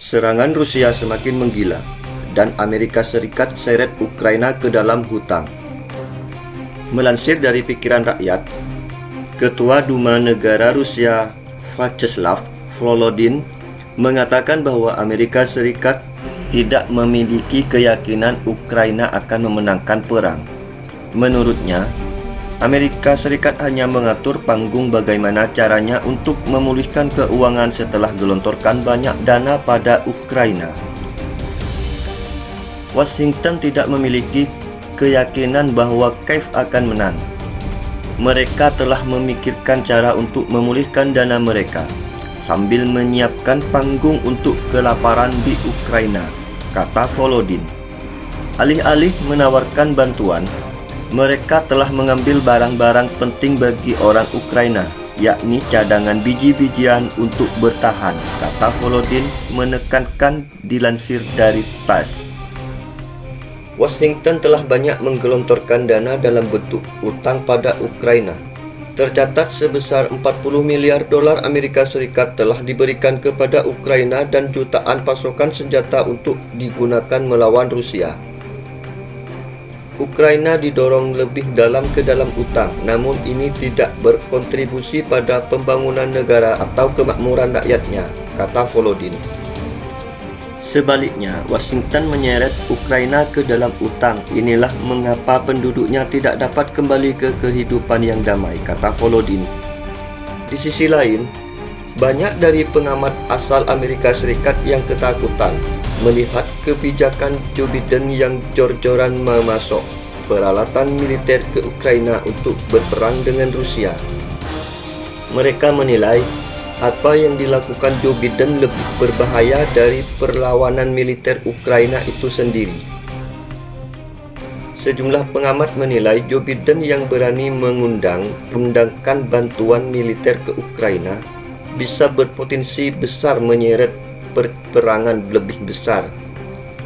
Serangan Rusia semakin menggila, dan Amerika Serikat seret Ukraina ke dalam hutang. Melansir dari Pikiran Rakyat, Ketua Duma Negara Rusia Vyacheslav Volodin mengatakan bahwa Amerika Serikat tidak memiliki keyakinan Ukraina akan memenangkan perang. Menurutnya, Amerika Serikat hanya mengatur panggung bagaimana caranya untuk memulihkan keuangan setelah gelontorkan banyak dana pada Ukraina. Washington tidak memiliki keyakinan bahwa Kiev akan menang. Mereka telah memikirkan cara untuk memulihkan dana mereka sambil menyiapkan panggung untuk kelaparan di Ukraina, kata Volodin. Alih-alih menawarkan bantuan, mereka telah mengambil barang-barang penting bagi orang Ukraina, yakni cadangan biji-bijian untuk bertahan, kata Volodin menekankan dilansir dari TASS. Washington telah banyak menggelontorkan dana dalam bentuk utang pada Ukraina. Tercatat sebesar 40 miliar dolar Amerika Serikat telah diberikan kepada Ukraina dan jutaan pasokan senjata untuk digunakan melawan Rusia. Ukraina didorong lebih dalam ke dalam utang, namun ini tidak berkontribusi pada pembangunan negara atau kemakmuran rakyatnya, kata Volodin. Sebaliknya, Washington menyeret Ukraina ke dalam utang. Inilah mengapa penduduknya tidak dapat kembali ke kehidupan yang damai, kata Volodin. Di sisi lain, banyak dari pengamat asal Amerika Serikat yang ketakutan melihat kebijakan Joe Biden yang jor-joran memasok peralatan militer ke Ukraina untuk berperang dengan Rusia. Mereka menilai apa yang dilakukan Joe Biden lebih berbahaya dari perlawanan militer Ukraina itu sendiri. Sejumlah pengamat menilai Joe Biden yang berani mengundangkan bantuan militer ke Ukraina bisa berpotensi besar menyeret peperangan lebih besar,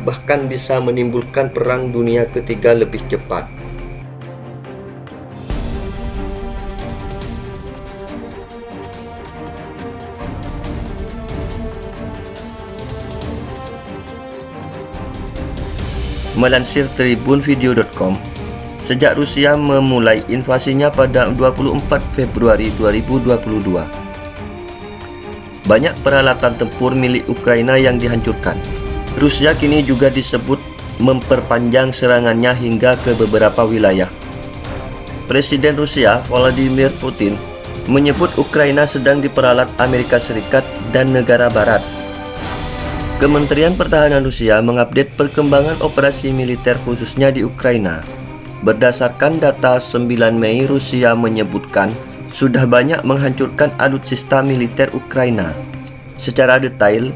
bahkan bisa menimbulkan perang dunia ketiga lebih cepat. Melansir tribunvideo.com, sejak Rusia memulai invasinya pada 24 Februari 2022, banyak peralatan tempur milik Ukraina yang dihancurkan. Rusia kini juga disebut memperpanjang serangannya hingga ke beberapa wilayah. Presiden Rusia Vladimir Putin menyebut Ukraina sedang diperalat Amerika Serikat dan negara barat. Kementerian Pertahanan Rusia mengupdate perkembangan operasi militer khususnya di Ukraina. Berdasarkan data 9 Mei, Rusia menyebutkan sudah banyak menghancurkan alutsista militer Ukraina. Secara detail,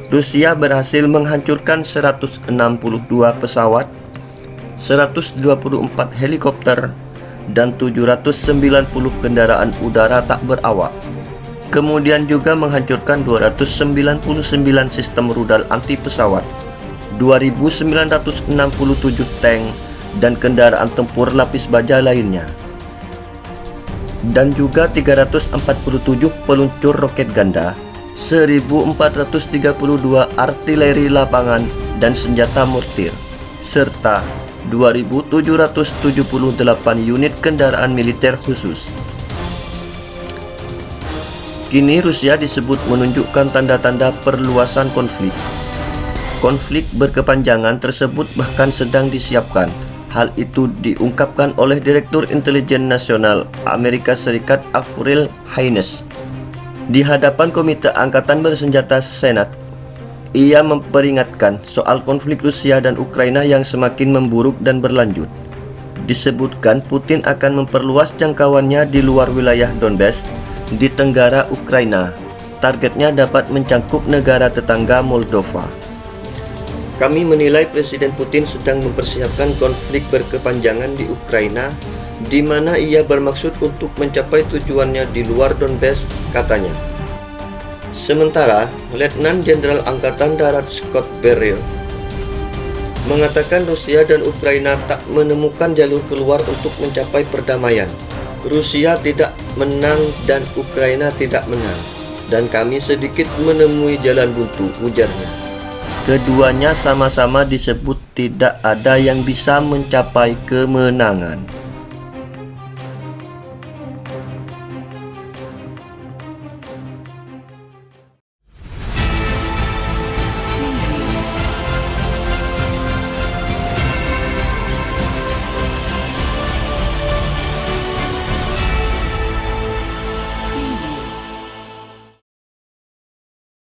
Rusia berhasil menghancurkan 162 pesawat, 124 helikopter, dan 790 kendaraan udara tak berawak. Kemudian juga menghancurkan 299 sistem rudal anti pesawat, 2.967 tank, dan kendaraan tempur lapis baja lainnya. Dan juga 347 peluncur roket ganda, 1.432 artileri lapangan dan senjata mortir, serta 2.778 unit kendaraan militer khusus. Kini Rusia disebut menunjukkan tanda-tanda perluasan konflik. Konflik berkepanjangan tersebut bahkan sedang disiapkan. Hal itu diungkapkan oleh Direktur Intelijen Nasional Amerika Serikat Avril Haines di hadapan Komite Angkatan Bersenjata Senat. Ia memperingatkan soal konflik Rusia dan Ukraina yang semakin memburuk dan berlanjut. Disebutkan Putin akan memperluas jangkauannya di luar wilayah Donbas di tenggara Ukraina. Targetnya dapat mencangkup negara tetangga Moldova. Kami menilai Presiden Putin sedang mempersiapkan konflik berkepanjangan di Ukraina, di mana ia bermaksud untuk mencapai tujuannya di luar Donbas, katanya. Sementara, Letnan Jenderal Angkatan Darat Scott Beryl mengatakan Rusia dan Ukraina tak menemukan jalur keluar untuk mencapai perdamaian. Rusia tidak menang dan Ukraina tidak menang, dan kami sedikit menemui jalan buntu, ujarnya. Keduanya sama-sama disebut tidak ada yang bisa mencapai kemenangan.